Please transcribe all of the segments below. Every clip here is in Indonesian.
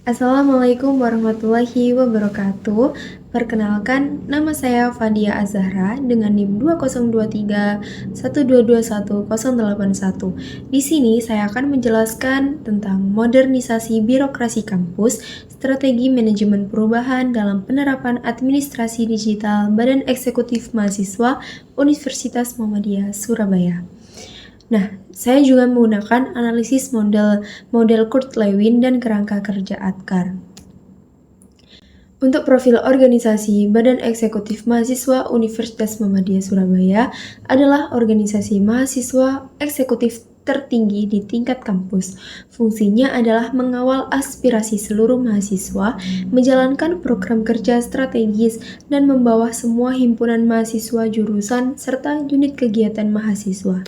Assalamualaikum warahmatullahi wabarakatuh. Perkenalkan, nama saya Fadia Azahra dengan NIM 2023 1221081. Di sini saya akan menjelaskan tentang modernisasi birokrasi kampus, strategi manajemen perubahan dalam penerapan administrasi digital Badan Eksekutif Mahasiswa Universitas Muhammadiyah Surabaya. Nah, saya juga menggunakan analisis model Kurt Lewin dan kerangka kerja Atkar. Untuk profil organisasi, Badan Eksekutif Mahasiswa Universitas Muhammadiyah Surabaya adalah organisasi mahasiswa eksekutif tertinggi di tingkat kampus. Fungsinya adalah mengawal aspirasi seluruh mahasiswa, menjalankan program kerja strategis, dan membawa semua himpunan mahasiswa jurusan serta unit kegiatan mahasiswa.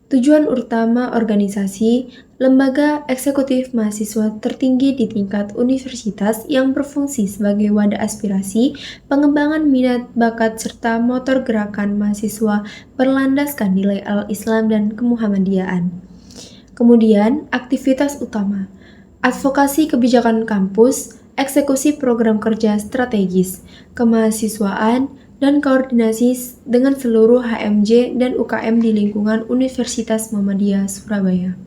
Tujuan utama organisasi, lembaga eksekutif mahasiswa tertinggi di tingkat universitas yang berfungsi sebagai wadah aspirasi, pengembangan minat, bakat, serta motor gerakan mahasiswa berlandaskan nilai al-Islam dan kemuhammadiyaan. Kemudian, aktivitas utama, advokasi kebijakan kampus, eksekusi program kerja strategis, kemahasiswaan, dan koordinasi dengan seluruh HMJ dan UKM di lingkungan Universitas Muhammadiyah Surabaya.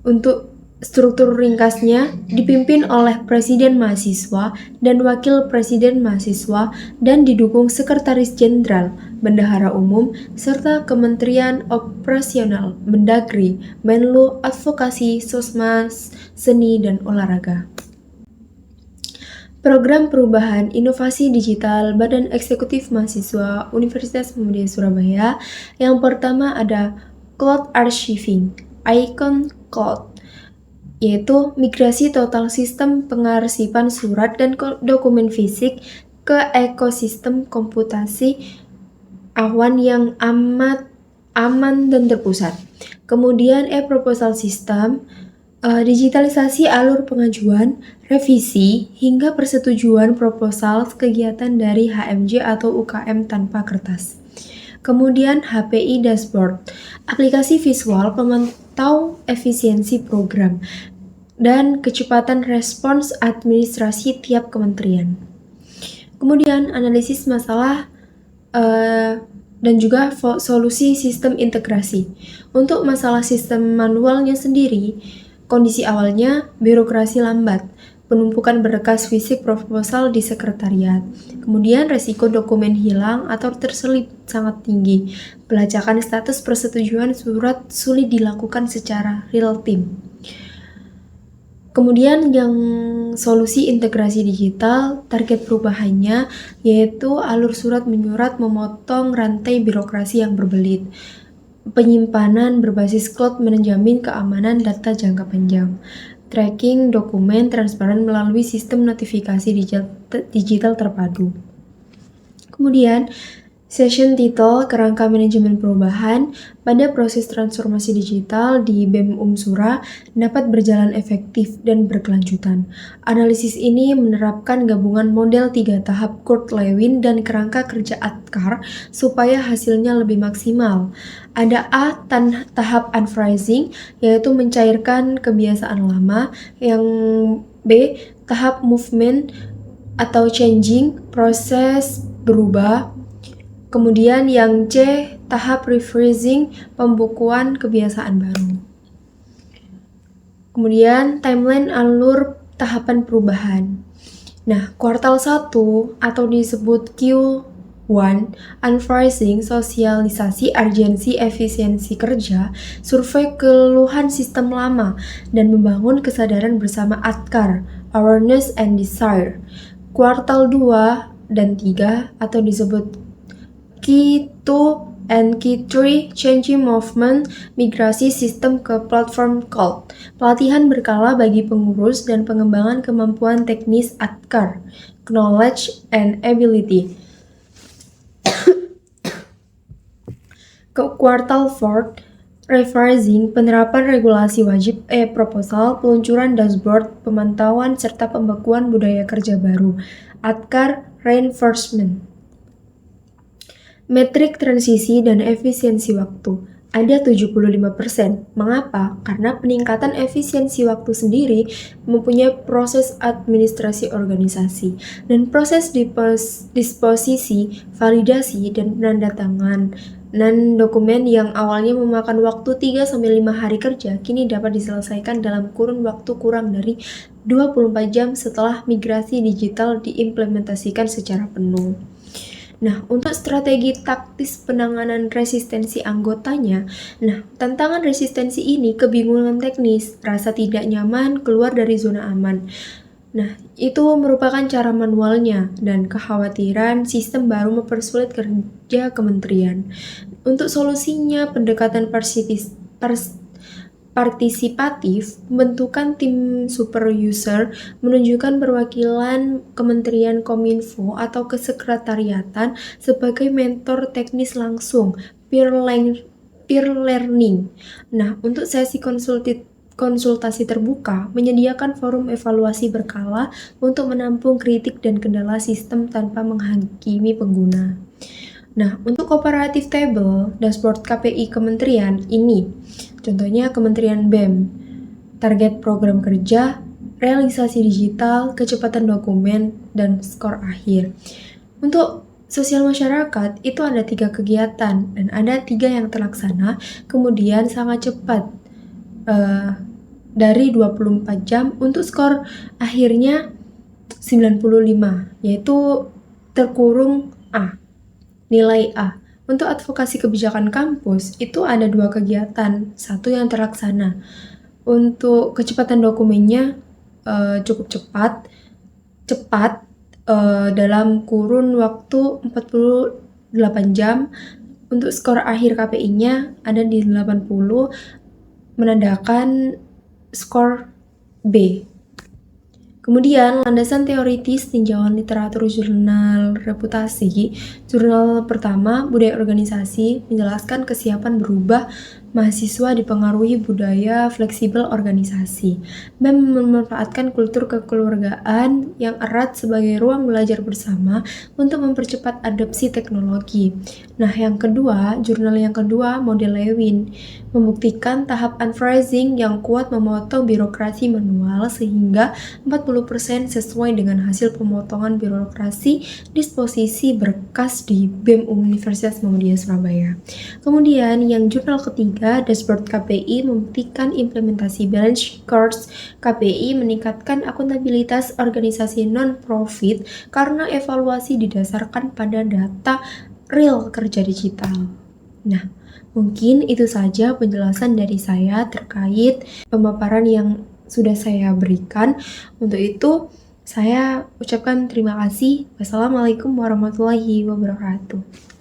Untuk struktur ringkasnya dipimpin oleh Presiden Mahasiswa dan Wakil Presiden Mahasiswa dan didukung Sekretaris Jenderal, Bendahara Umum, serta Kementerian Operasional, Mendagri, Menlu, Advokasi, Sosmas, Seni, dan Olahraga. Program Perubahan Inovasi Digital Badan Eksekutif Mahasiswa Universitas Muhammadiyah Surabaya. Yang pertama ada Cloud Archiving, Icon Cloud, yaitu migrasi total sistem pengarsipan surat dan dokumen fisik ke ekosistem komputasi awan yang aman dan terpusat. Kemudian e-proposal system, digitalisasi alur pengajuan, revisi, hingga persetujuan proposal kegiatan dari HMJ atau UKM tanpa kertas. Kemudian HPI Dashboard, aplikasi visual pemantau efisiensi program dan kecepatan respons administrasi tiap kementerian. Kemudian analisis masalah dan juga solusi sistem integrasi. Untuk masalah sistem manualnya sendiri, kondisi awalnya birokrasi lambat, penumpukan berkas fisik proposal di sekretariat, kemudian resiko dokumen hilang atau terselip sangat tinggi, pelacakan status persetujuan surat sulit dilakukan secara real time. Kemudian yang solusi integrasi digital, target perubahannya yaitu alur surat menyurat memotong rantai birokrasi yang berbelit. Penyimpanan berbasis cloud menjamin keamanan data jangka panjang. Tracking dokumen transparan melalui sistem notifikasi digital terpadu. Kemudian, session title kerangka manajemen perubahan pada proses transformasi digital di BEM Sura dapat berjalan efektif dan berkelanjutan. Analisis ini menerapkan gabungan model 3 tahap Kurt Lewin dan kerangka kerja Atkar supaya hasilnya lebih maksimal. Ada tahap unfreezing, yaitu mencairkan kebiasaan lama. Yang B, tahap movement atau changing, proses berubah. Kemudian yang C, tahap rephrasing, pembukuan kebiasaan baru. Kemudian timeline alur tahapan perubahan. Nah, kuartal 1 atau disebut Q1, unfreezing, sosialisasi urgensi efisiensi kerja, survei keluhan sistem lama, dan membangun kesadaran bersama Atkar, awareness and desire. Kuartal 2 dan 3 atau disebut Q2 and Q3, changing movement, migrasi sistem ke platform cloud, pelatihan berkala bagi pengurus dan pengembangan kemampuan teknis Atkar, knowledge and ability. Ke kuartal 4, rephrasing, penerapan regulasi wajib proposal, peluncuran dashboard, pemantauan, serta pembekuan budaya kerja baru, Atkar reinforcement. Metrik transisi dan efisiensi waktu, Ada 75%. Mengapa? Karena peningkatan efisiensi waktu sendiri mempunyai proses administrasi organisasi dan proses disposisi, validasi, dan penandatangan dokumen yang awalnya memakan waktu 3-5 hari kerja kini dapat diselesaikan dalam kurun waktu kurang dari 24 jam setelah migrasi digital diimplementasikan secara penuh. Nah, untuk strategi taktis penanganan resistensi anggotanya, tantangan resistensi ini kebingungan teknis, rasa tidak nyaman, keluar dari zona aman. Nah, itu merupakan cara manualnya dan kekhawatiran sistem baru mempersulit kerja kementerian. Untuk solusinya, pendekatan partisipatif, pembentukan tim super user, menunjukkan perwakilan Kementerian Kominfo atau kesekretariatan sebagai mentor teknis langsung, peer learning. Nah, untuk sesi konsultasi terbuka, menyediakan forum evaluasi berkala untuk menampung kritik dan kendala sistem tanpa menghakimi pengguna. Nah, untuk kooperatif table, dashboard KPI kementerian ini, contohnya Kementerian BEM, target program kerja, realisasi digital, kecepatan dokumen, dan skor akhir. Untuk sosial masyarakat, itu ada 3 kegiatan, dan ada 3 yang terlaksana, kemudian sangat cepat, dari 24 jam, untuk skor akhirnya 95, yaitu terkurung A. Nilai A. Untuk advokasi kebijakan kampus, itu ada 2 kegiatan, 1 yang terlaksana. Untuk kecepatan dokumennya cukup cepat dalam kurun waktu 48 jam. Untuk skor akhir KPI-nya ada di 80, menandakan skor B. Kemudian, landasan teoritis tinjauan literatur jurnal reputasi. Jurnal pertama, budaya organisasi, menjelaskan kesiapan berubah mahasiswa dipengaruhi budaya fleksibel organisasi. BEM memanfaatkan kultur kekeluargaan yang erat sebagai ruang belajar bersama untuk mempercepat adopsi teknologi. Nah, yang kedua, jurnal yang kedua, model Lewin, membuktikan tahap unphrasing yang kuat memotong birokrasi manual sehingga 40% sesuai dengan hasil pemotongan birokrasi disposisi berkas di BEM Universitas Muhammadiyah Surabaya. Kemudian yang jurnal ketiga, dashboard KPI, membuktikan implementasi balance course KPI meningkatkan akuntabilitas organisasi non-profit karena evaluasi didasarkan pada data real kerja digital. Nah, mungkin itu saja penjelasan dari saya terkait pemaparan yang sudah saya berikan. Untuk itu, saya ucapkan terima kasih. Wassalamualaikum warahmatullahi wabarakatuh.